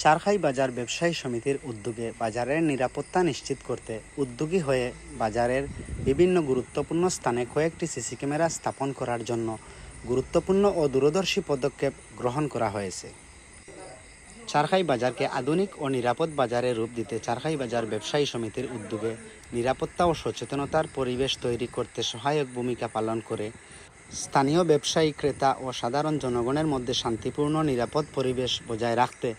চারখাই বাজার ব্যবসায়ী সমিতির উদ্যোগে বাজারের নিরাপত্তা নিশ্চিত করতে উদ্যোগী হয়ে বাজারের বিভিন্ন গুরুত্বপূর্ণ স্থানে কয়েকটি সিসি ক্যামেরা স্থাপন করার জন্য গুরুত্বপূর্ণ ও দূরদর্শী পদক্ষেপ গ্রহণ করা হয়েছে। চারখাই বাজারকে আধুনিক ও নিরাপদ বাজারে রূপ দিতে চারখাই বাজার ব্যবসায়ী সমিতির উদ্যোগে নিরাপত্তা ও সচেতনতার পরিবেশ তৈরি করতে সহায়ক ভূমিকা পালন করে স্থানীয় ব্যবসায়ী, ক্রেতা ও সাধারণ জনগণের মধ্যে শান্তিপূর্ণ নিরাপদ পরিবেশ বজায় রাখতে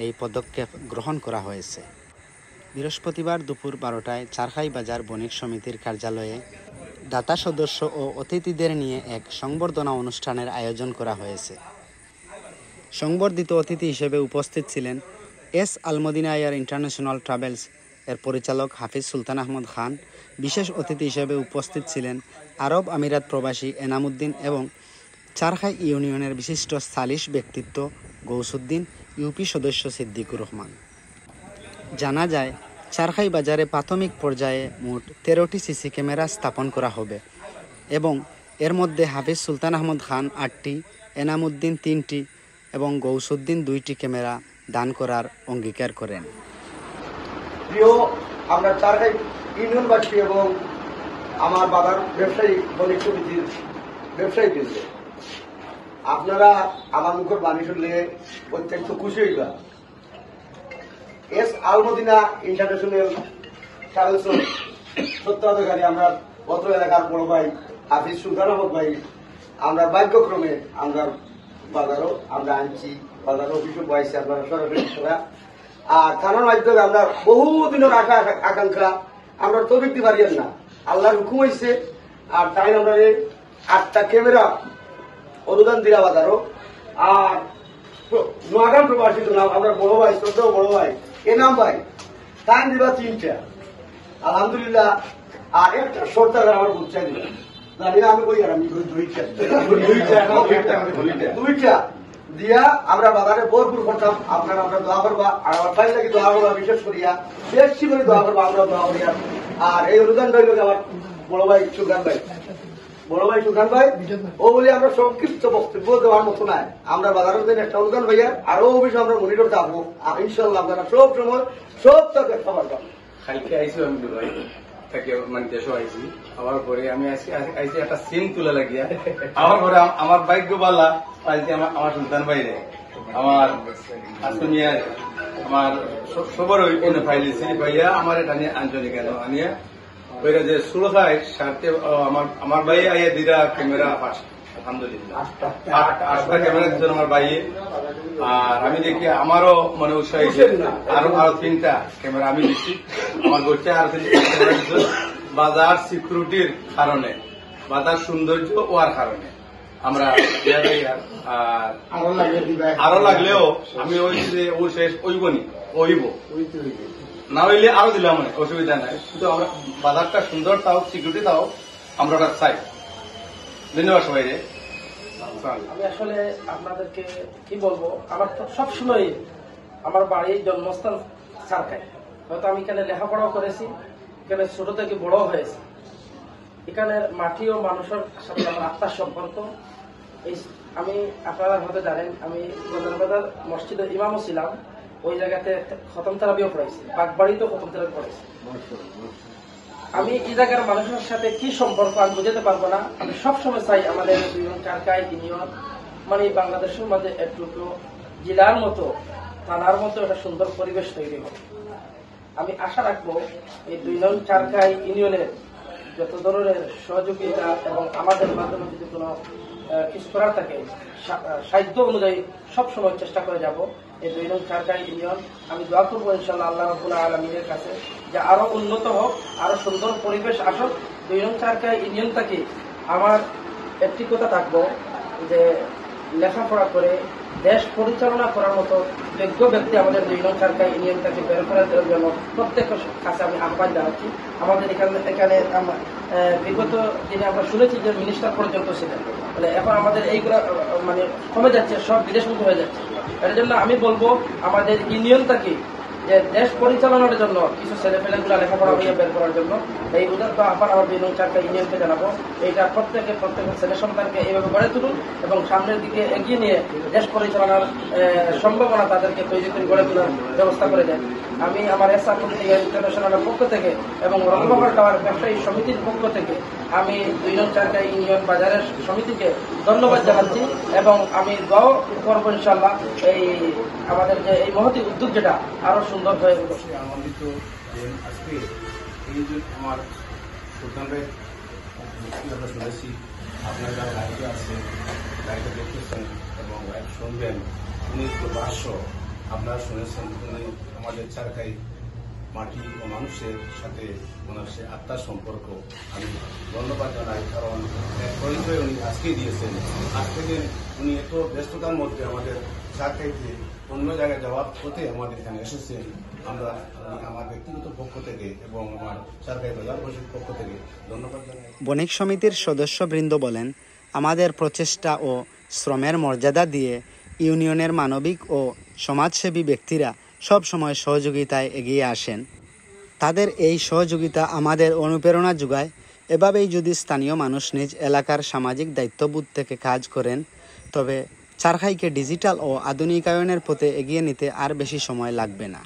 এই পদক্ষেপ গ্রহণ করা হয়েছে। বৃহস্পতিবার দুপুর 12টায় চারখাই বাজার বণিক সমিতির কার্যালয়ে দাতা সদস্য ও অতিথিদের নিয়ে এক সংবর্ধনা অনুষ্ঠানের আয়োজন করা হয়েছে। সংবর্ধিত অতিথি হিসেবে উপস্থিত ছিলেন S Al Madina air international travels এর পরিচালক হাফিজ সুলতান আহমদ খান। বিশেষ অতিথি হিসেবে উপস্থিত ছিলেন আরব আমিরাত প্রবাসী এনামুদ্দিন এবং চারখাই ইউনিয়নের বিশিষ্ট সালিশ ব্যক্তিত্ব গৌসুদ্দিন, ইউপি সদস্য সিদ্দিকুর রহমান। জানা যায়, চারখাই বাজারে প্রাথমিক পর্যায়ে মোট 13টি সিসি ক্যামেরা স্থাপন করা হবে এবং এর মধ্যে হাফিজ সুলতান আহমদ খান 8টি, এনামুদ্দিন 3টি এবং গৌসুদ্দিন 2টি ক্যামেরা দান করার অঙ্গীকার করেন। প্রিয় আমরা চারখাই ইউনিয়নবাসী এবং আমার বাবার ব্যবসায়ী বণিক সমিতির ব্যবসায়ী বৃন্দ, আপনারা আমার মুখের বাণী শুনলে অত্যন্ত খুশি হইবা। এস আলমদিনা ইন্টারন্যাশনাল ট্রাভেলসের সত্যাধিকারী আমরা অত্র এলাকার বড় ভাই হাফিজ সুলতান আহমদ ভাই, আমরা ভাগ্যক্রমে আমরা বাজারও আমরা আনছি, বাজার অফিসও বয়েছি আপনারা সরাসরি। আর থানার মাধ্যমে আমরা বহুদিনের আকাঙ্ক্ষা আমরা তো দেখতে পারি না, আল্লাহর হুকুম হয়েছে। আর তাই আমরা 8টা ক্যামেরা অনুদান দিলা বাজারও। আর নোয়াগান প্রবাসী নাম আমরা বড় ভাই, শ্রদ্ধা বড় ভাই এনাম ভাই তাই দিবা 3টা, আলহামদুলিল্লাহ। আর একটা সরকার আমার বুঝাই দিল, জানি না আমি কই আর আমি 2টা দিয়া আমরা বাজারে ভরপুর করতাম। আপনারা আমরা দোয়া করবা, আর আমার ভাই লাগে দোয়া করবা, বিশেষ করিয়া বেশি করে দোয়া করবা, আমরা দোয়া করিয়া। আর এই অনুদান রইল আমার বড় ভাই সুলতান ভাই, ও বলে আমরা সংক্ষিপ্ত বক্তব্য দেওয়ার মতো নাই। আমরা বাজারের দিন একটা অনুদান ভাইয়া আরো অফিসে আমরা মনিটর থাকবো, আর ইনশাল্লাহ আপনারা সব সময় সব তাকে খাবার পাবো। কালকে আইসি আমি দুবাই থেকে, মানে দেশও আইসি। আমার পরে আমি আইসি একটা সিন তুলে লাগিয়া আমার পরে আমার ভাগ্য বালা পাইছি আমার সুলতান বাইরে, আমার আসমিয়া, আমার সবার ওই ফাইলিছি ভাইয়া আমার এটা নিয়ে আঞ্চলিক কেন আনিয়া ওইটা যে সুরক্ষায় সাথে আমার ভাই আইয়া দিরা ক্যামেরা ফার্স্ট, আলহামদুলিল্লাহ 8টা ক্যামেরা দিচ্ছেন আমার ভাইয়ে। আর আমি দেখি আমারও মানে উৎসাহ আরো 3টা ক্যামেরা আমি দিচ্ছি আমার করছে। আর বাজার সিকিউরিটির কারণে, বাজার সৌন্দর্য ওয়ার কারণে আমরা আরো লাগলেও আমি ওই যে ও শেষ ওইবনি ওইব না হইলে আরো দিলাম, মানে অসুবিধা নাই। কিন্তু আমরা বাজারটা সুন্দর তাও, সিকিউরিটি তাও আমরা ওটা চাই। ধন্যবাদ সবাই। আমি আসলে আপনাদেরকে কি বলবো, আমার তো সবসময় আমার বাড়ির জন্মস্থান চারখাই। হয়তো আমি এখানে লেখাপড়াও করেছি, এখানে ছোট থেকে বড় হয়েছে। এখানের মাটি ও মানুষের সাথে আমার আত্মার সম্পর্ক। আমি আপনারা হয়তো জানেন, আমি গঞ্জামবাজার মসজিদের ইমামও ছিলাম, ওই জায়গাতে খতম তারাবিও পড়াইছি, বাগবাড়িতেও খতম তারাবি পড়াইছি। আমি এই জায়গার মানুষের সাথে কি সম্পর্ক আমি বুঝাতে পারবো না। আমি সবসময় চাই আমাদের চারখাই ইউনিয়ন মানে বাংলাদেশের মাঝে একটু জেলার মতো, থানার মতো একটা সুন্দর পরিবেশ তৈরি হবে। আমি আশা রাখবো এই 2 নং চারখাই ইউনিয়নের যত ধরনের সহযোগিতা এবং আমাদের মাধ্যমে যদি কোনো কিছু করার থাকে সাহিত্য অনুযায়ী সবসময় চেষ্টা করে যাব। এই 2 নং চারখাই ইউনিয়ন আমি দোয়া করবো ইনশাল্লাহ আল্লাহ রাব্বুল আলামিনের কাছে যে আরো উন্নত হোক, আরো সুন্দর পরিবেশ আসুক 2 নং চারখাই ইউনিয়ন থেকে। আমার একটি কথা থাকবো যে লেখাপড়া করে দেশ পরিচালনা করার মতো যোগ্য ব্যক্তি আমাদের 2 নং চারখাই ইউনিয়ন থেকে বের করার জন্য প্রত্যেকের কাছে আমি আহ্বান জানাচ্ছি। আমাদের এখানে বিগত দিনে আমরা শুনেছি যে মিনিস্টার পর্যন্ত ছিলেন, মানে এখন আমাদের এইগুলা মানে কমে যাচ্ছে, সব বিদেশমুখী হয়ে যাচ্ছে। এর জন্য আমি বলবো আমাদের ইউনিয়ন থেকে যে দেশ পরিচালনার জন্য কিছু ছেলেপেলেগুলো লেখাপড়া হয়ে বের করার জন্য এই উদাত্ত আহ্বান আমার 2 নং চারটা ইউনিয়নকে জানাবো। এইটা প্রত্যেকের ছেলে সন্তানকে এইভাবে গড়ে তুলুন এবং সামনের দিকে এগিয়ে নিয়ে দেশ পরিচালনার সম্ভাবনা তাদেরকে তৈরি করে গড়ে তোলার ব্যবস্থা করে দেন। আমি আমার এসআর ইন্টারন্যাশনালের পক্ষ থেকে এবং রংবাহার টাওয়ার ব্যবসায়ী সমিতির পক্ষ থেকে আমি 2 নং চারটা ইউনিয়ন বাজারের সমিতিকে ধন্যবাদ জানাচ্ছি এবং আমি দোয়া করব ইনশাআল্লাহ এই আমাদের যে এই মহতি উদ্যোগ যেটা আরো সুন্দর হয়ে উঠবে। আনন্দিত যে আজকে এই যে আমার সুলতান ভাই আমরা শুনেছি, আপনার যারা লাইভে আছে, লাইভে দেখতেছেন এবং লাইভ শুনবেন, উনি ভাষ্য আপনারা শুনেছেন। উনি আমাদের চারকাই মাটি ও মানুষের সাথে ওনার সে আত্মার সম্পর্ক আমি ধন্যবাদ জানাই, কারণ এক পরিচয় উনি আজকেই দিয়েছেন। আজ থেকে উনি এত ব্যস্ততার মধ্যে আমাদের চারকাইতে অন্য জায়গায় যাওয়ার পথে আমাদের এখানে এসেছেন। আমরা আমার ব্যক্তিগত পক্ষ থেকে এবং আমার চারকাই বাজারবাসীর পক্ষ থেকে ধন্যবাদ জানাই। বণিক সমিতির সদস্যবৃন্দ বলেন, আমাদের প্রচেষ্টা ও শ্রমের মর্যাদা দিয়ে ইউনিয়নের মানবিক ও সমাজসেবী ব্যক্তিরা সব সময় সহযোগিতায় এগিয়ে আসেন। তাদের এই সহযোগিতা আমাদের অনুপ্রেরণা যোগায়। এভাবেই যদি স্থানীয় মানুষ নিজ এলাকার সামাজিক দায়িত্ববোধ থেকে কাজ করেন, তবে চারখাইকে ডিজিটাল ও আধুনিকায়নের পথে এগিয়ে নিতে আর বেশি সময় লাগবে না।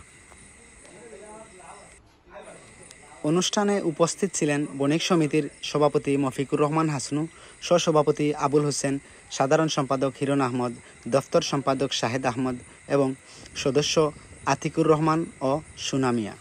অনুষ্ঠানে উপস্থিত ছিলেন বণিক সমিতির সভাপতি মফিকুর রহমান হাসনু, সহসভাপতি আবুল হোসেন, সাধারণ সম্পাদক হিরণ আহমদ, দফতর সম্পাদক শাহেদ আহমদ এবং সদস্য আতিকুর রহমান ও সুনামিয়া।